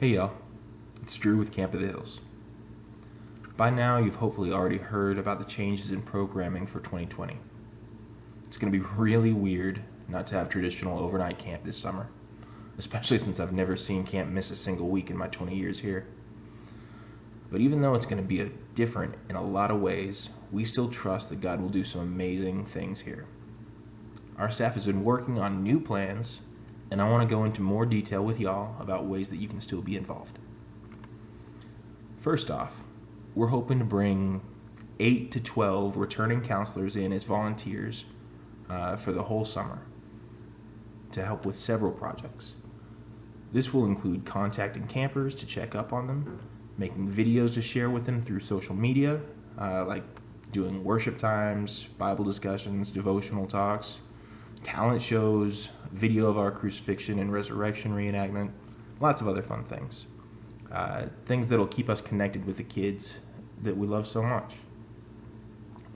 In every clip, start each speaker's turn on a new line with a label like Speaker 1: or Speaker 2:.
Speaker 1: Hey y'all, it's Drew with Camp of the Hills. By now, you've hopefully already heard about the changes in programming for 2020. It's going to be really weird not to have traditional overnight camp this summer, especially since I've never seen camp miss a single week in my 20 years here. But even though it's going to be different in a lot of ways, we still trust that God will do some amazing things here. Our staff has been working on new plans, and I want to go into more detail with y'all about ways that you can still be involved. First off, we're hoping to bring 8 to 12 returning counselors in as volunteers for the whole summer to help with several projects. This will include contacting campers to check up on them, making videos to share with them through social media, like doing worship times, Bible discussions, devotional talks, talent shows, video of our crucifixion and resurrection reenactment, lots of other fun things. Things that'll keep us connected with the kids that we love so much.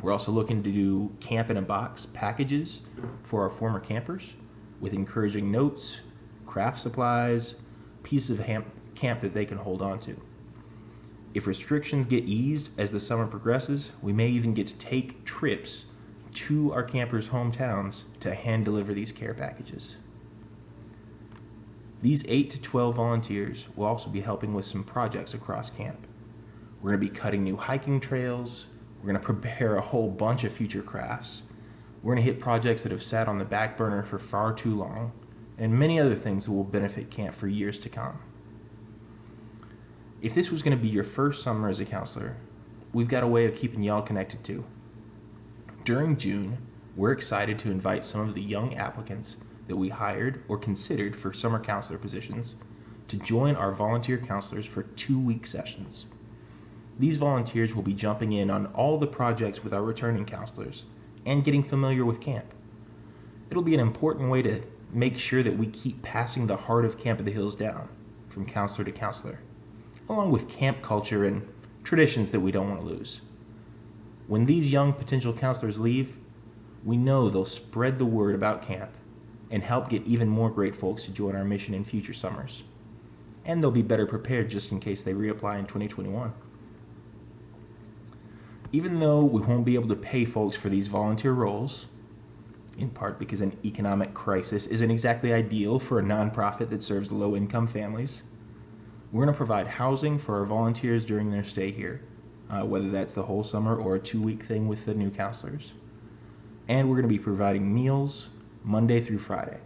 Speaker 1: We're also looking to do Camp in a Box packages for our former campers with encouraging notes, craft supplies, pieces of camp that they can hold on to. If restrictions get eased as the summer progresses, we may even get to take trips to our campers' hometowns to hand deliver these care packages. These 8 to 12 volunteers will also be helping with some projects across camp. We're going to be cutting new hiking trails. We're going to prepare a whole bunch of future crafts. We're going to hit projects that have sat on the back burner for far too long, and many other things that will benefit camp for years to come. If this was going to be your first summer as a counselor, we've got a way of keeping y'all connected too. During June, we're excited to invite some of the young applicants that we hired or considered for summer counselor positions to join our volunteer counselors for 2-week sessions. These volunteers will be jumping in on all the projects with our returning counselors and getting familiar with camp. It'll be an important way to make sure that we keep passing the heart of Camp of the Hills down from counselor to counselor, along with camp culture and traditions that we don't want to lose. When these young potential counselors leave, we know they'll spread the word about camp and help get even more great folks to join our mission in future summers. And they'll be better prepared just in case they reapply in 2021. Even though we won't be able to pay folks for these volunteer roles, in part because an economic crisis isn't exactly ideal for a nonprofit that serves low-income families, we're going to provide housing for our volunteers during their stay here, whether that's the whole summer or a 2-week thing with the new counselors. And we're going to be providing meals Monday through Friday.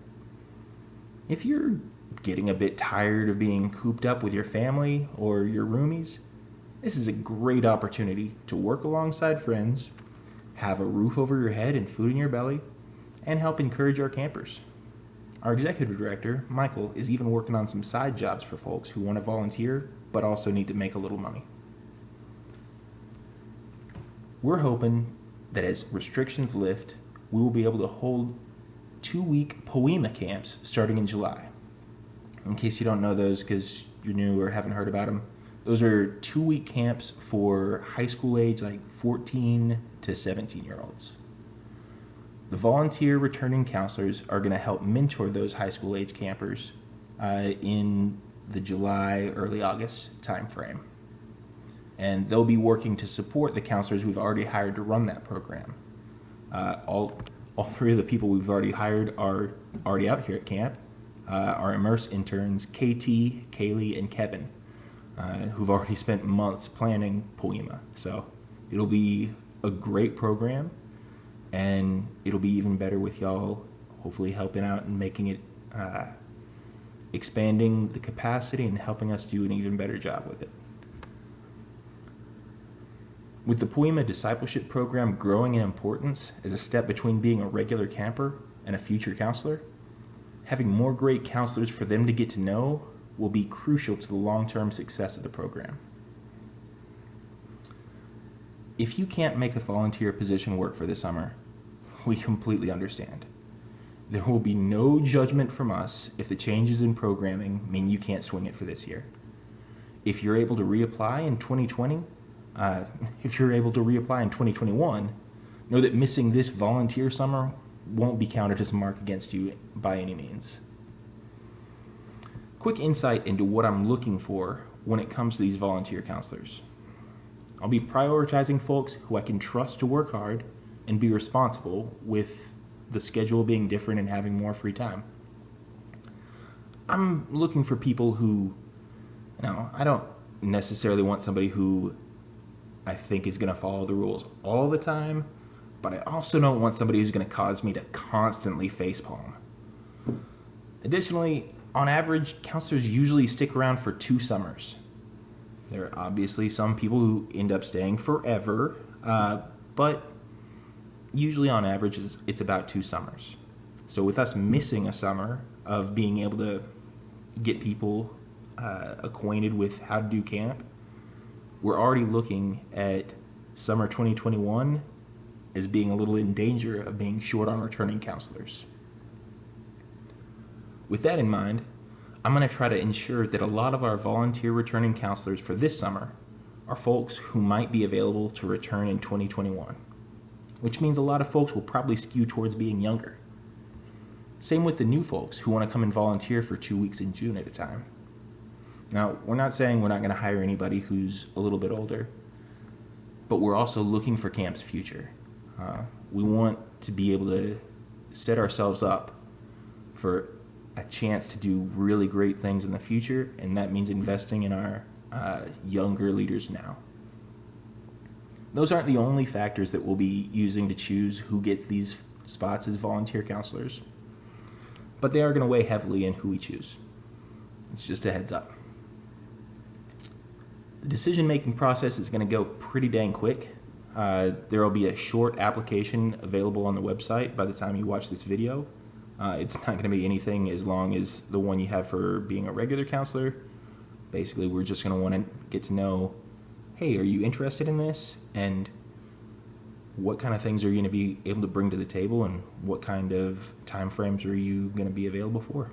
Speaker 1: If you're getting a bit tired of being cooped up with your family or your roomies, this is a great opportunity to work alongside friends, have a roof over your head and food in your belly, and help encourage our campers. Our executive director, Michael, is even working on some side jobs for folks who want to volunteer but also need to make a little money. We're hoping that as restrictions lift, we will be able to hold 2-week Poema camps starting in July. In case you don't know those because you're new or haven't heard about them, those are 2-week camps for high school age, like 14 to 17-year-olds. The volunteer returning counselors are going to help mentor those high school age campers in the July, early August timeframe. And they'll be working to support the counselors we've already hired to run that program. All 3 of the people we've already hired are already out here at camp. Our Immerse interns, KT, Kaylee, and Kevin, who've already spent months planning Poema. So it'll be a great program, and it'll be even better with y'all hopefully helping out and making it, expanding the capacity and helping us do an even better job with it. With the Poema discipleship program growing in importance as a step between being a regular camper and a future counselor, having more great counselors for them to get to know will be crucial to the long-term success of the program. If you can't make a volunteer position work for the summer, we completely understand. There will be no judgment from us if the changes in programming mean you can't swing it for this year. If you're able to reapply in 2020, if you're able to reapply in 2021, know that missing this volunteer summer won't be counted as a mark against you by any means. Quick insight into what I'm looking for when it comes to these volunteer counselors. I'll be prioritizing folks who I can trust to work hard and be responsible, with the schedule being different and having more free time. I'm looking for people who, I don't necessarily want somebody who I think is going to follow the rules all the time, but I also don't want somebody who's going to cause me to constantly facepalm. Additionally, on average, counselors usually stick around for 2 summers. There are obviously some people who end up staying forever, but usually on average it's about 2 summers. So with us missing a summer of being able to get people acquainted with how to do camp, we're already looking at summer 2021 as being a little in danger of being short on returning counselors. With that in mind, I'm going to try to ensure that a lot of our volunteer returning counselors for this summer are folks who might be available to return in 2021, which means a lot of folks will probably skew towards being younger. Same with the new folks who want to come and volunteer for 2 weeks in June at a time. Now, we're not saying we're not going to hire anybody who's a little bit older, but we're also looking for camp's future. We want to be able to set ourselves up for a chance to do really great things in the future, and that means investing in our younger leaders now. Those aren't the only factors that we'll be using to choose who gets these spots as volunteer counselors, but they are going to weigh heavily in who we choose. It's just a heads up. The decision-making process is going to go pretty dang quick. There will be a short application available on the website by the time you watch this video. It's not going to be anything as long as the one you have for being a regular counselor. Basically, we're just going to want to get to know, hey, are you interested in this? And what kind of things are you going to be able to bring to the table, and what kind of time frames are you going to be available for?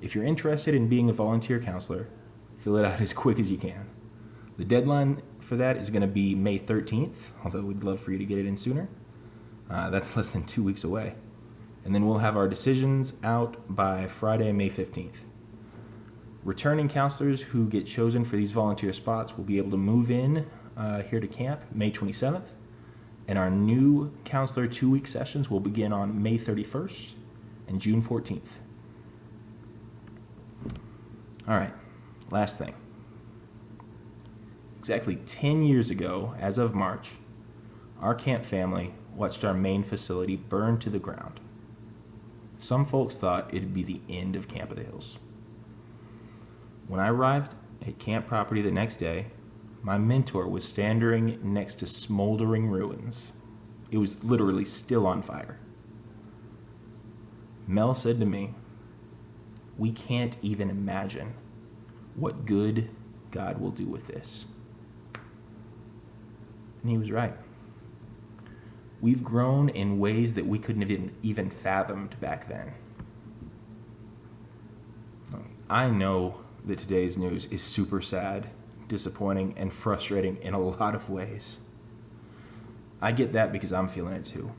Speaker 1: If you're interested in being a volunteer counselor, fill it out as quick as you can. The deadline for that is going to be May 13th, although we'd love for you to get it in sooner. That's less than 2 weeks away. And then we'll have our decisions out by Friday, May 15th. Returning counselors who get chosen for these volunteer spots will be able to move in here to camp May 27th. And our new counselor 2-week sessions will begin on May 31st and June 14th. All right, last thing. Exactly 10 years ago, as of March, our camp family watched our main facility burn to the ground. Some folks thought it'd be the end of Camp of the Hills. When I arrived at camp property the next day, my mentor was standing next to smoldering ruins. It was literally still on fire. Mel said to me, "We can't even imagine what good God will do with this." And he was right. We've grown in ways that we couldn't have even fathomed back then. I know that today's news is super sad, disappointing, and frustrating in a lot of ways. I get that because I'm feeling it too.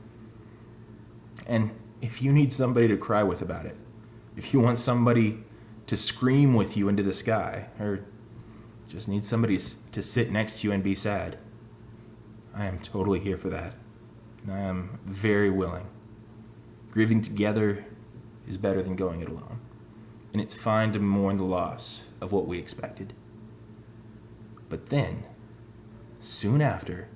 Speaker 1: And if you need somebody to cry with about it, if you want somebody to scream with you into the sky, or just need somebody to sit next to you and be sad, I am totally here for that. And I am very willing. Grieving together is better than going it alone. And it's fine to mourn the loss of what we expected. But then, soon after,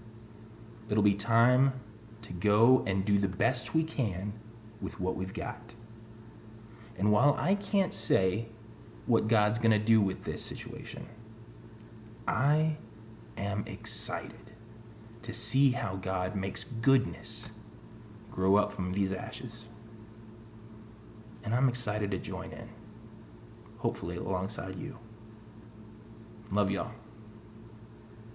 Speaker 1: it'll be time to go and do the best we can with what we've got. And while I can't say what God's going to do with this situation, I am excited to see how God makes goodness grow up from these ashes. And I'm excited to join in, hopefully alongside you. Love y'all.